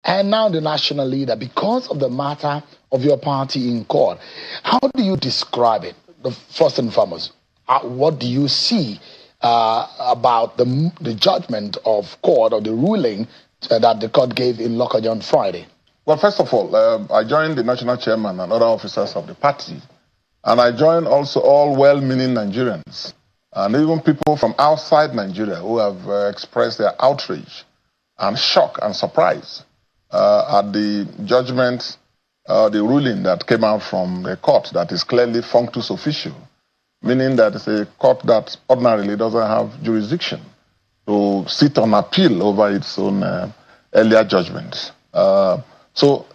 and now the national leader, because of the matter of your party in court. How do you describe it? First and foremost, what do you see about the judgment of court or the ruling that the court gave in Lokoja on Friday? Well, first of all, I joined the national chairman and other officers of the party, and I joined also all well-meaning Nigerians, and even people from outside Nigeria who have expressed their outrage and shock and surprise at the judgment, the ruling that came out from the court that is clearly functus officio, meaning that it's a court that ordinarily doesn't have jurisdiction to sit on appeal over its own earlier judgment. So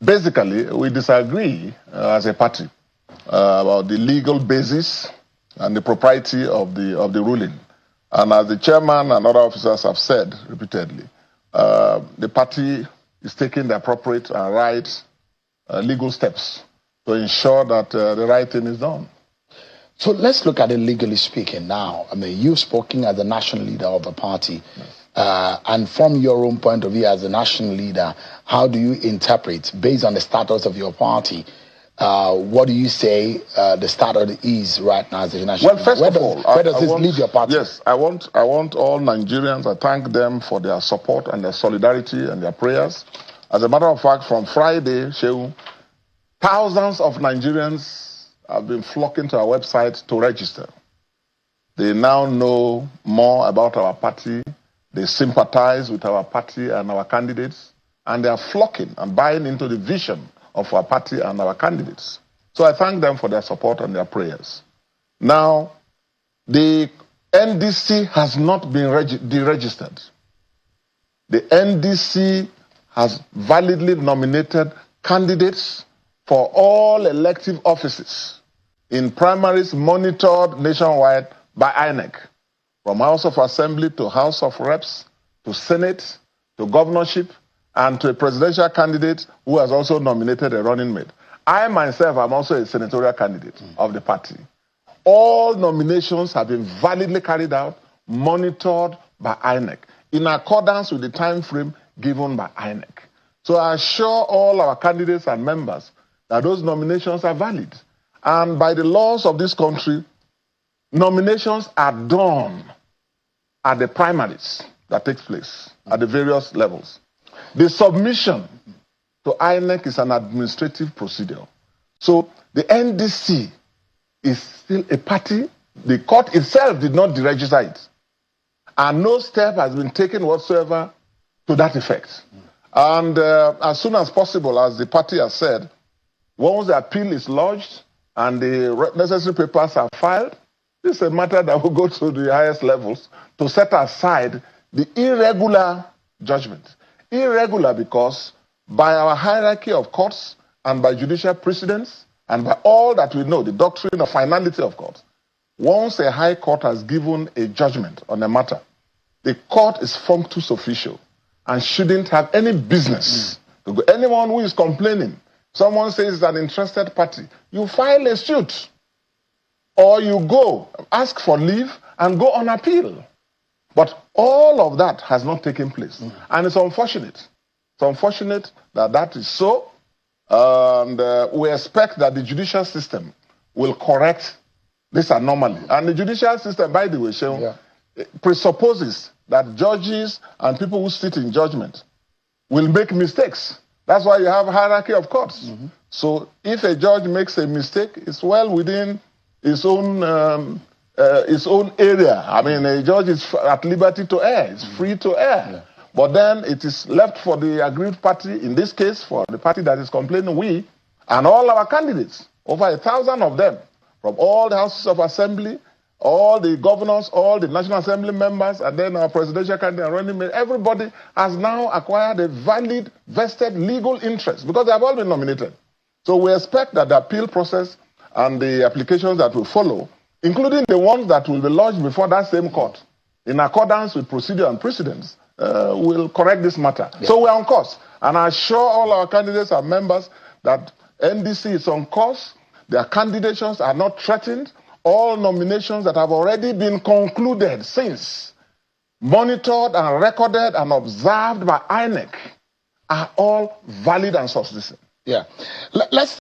basically, we disagree as a party about the legal basis and the propriety of the ruling. And as the chairman and other officers have said repeatedly, the party is taking the appropriate and right legal steps to ensure that the right thing is done. So let's look at it legally speaking now. I mean, you've spoken as the national leader of the party. Yes. And from your own point of view as a national leader, how do you interpret, based on the status of your party, what do you say the status is right now as a national leader? Well, first of all, where does this leave your party? Yes, I want all Nigerians, I thank them for their support and their solidarity and their prayers. As a matter of fact, from Friday, Seun, thousands of Nigerians have been flocking to our website to register. They now know more about our party. They sympathize with our party and our candidates, and they are flocking and buying into the vision of our party and our candidates. So I thank them for their support and their prayers. Now, the NDC has not been deregistered. The NDC has validly nominated candidates for all elective offices in primaries monitored nationwide by INEC, from House of Assembly to House of Reps, to Senate, to governorship, and to a presidential candidate who has also nominated a running mate. I myself am also a senatorial candidate of the party. All nominations have been validly carried out, monitored by INEC, in accordance with the time frame given by INEC. So I assure all our candidates and members that those nominations are valid. And by the laws of this country, nominations are done at the primaries that takes place at the various levels. The submission to INEC is an administrative procedure. So the NDC is still a party. The court itself did not deregister it. And no step has been taken whatsoever to that effect. And as soon as possible, as the party has said, once the appeal is lodged and the necessary papers are filed, this is a matter that will go to the highest levels to set aside the irregular judgment. Irregular because by our hierarchy of courts and by judicial precedents and by all that we know, the doctrine of finality of courts, once a high court has given a judgment on a matter, the court is functus officio and shouldn't have any business to go. Anyone who is complaining, someone says it's an interested party, you file a suit or you go ask for leave and go on appeal. But all of that has not taken place. And it's unfortunate. It's unfortunate that that is so. And we expect that the judicial system will correct this anomaly. And the judicial system, by the way, Seun, presupposes that judges and people who sit in judgment will make mistakes. That's why you have a hierarchy of courts. So if a judge makes a mistake, it's well within his own area. I mean, a judge is at liberty to err, is free to err. But then it is left for the aggrieved party, in this case, for the party that is complaining, we, and all our candidates, over 1,000 of them, from all the houses of assembly, all the governors, all the National Assembly members, and then our presidential candidate and running mate, everybody has now acquired a valid, vested legal interest because they have all been nominated. So we expect that the appeal process and the applications that will follow, including the ones that will be lodged before that same court, in accordance with procedure and precedents, will correct this matter. So we're on course. And I assure all our candidates and members that NDC is on course. Their candidations are not threatened. All nominations that have already been concluded since, monitored and recorded and observed by INEC, are all valid and subsisting. Yeah. Let's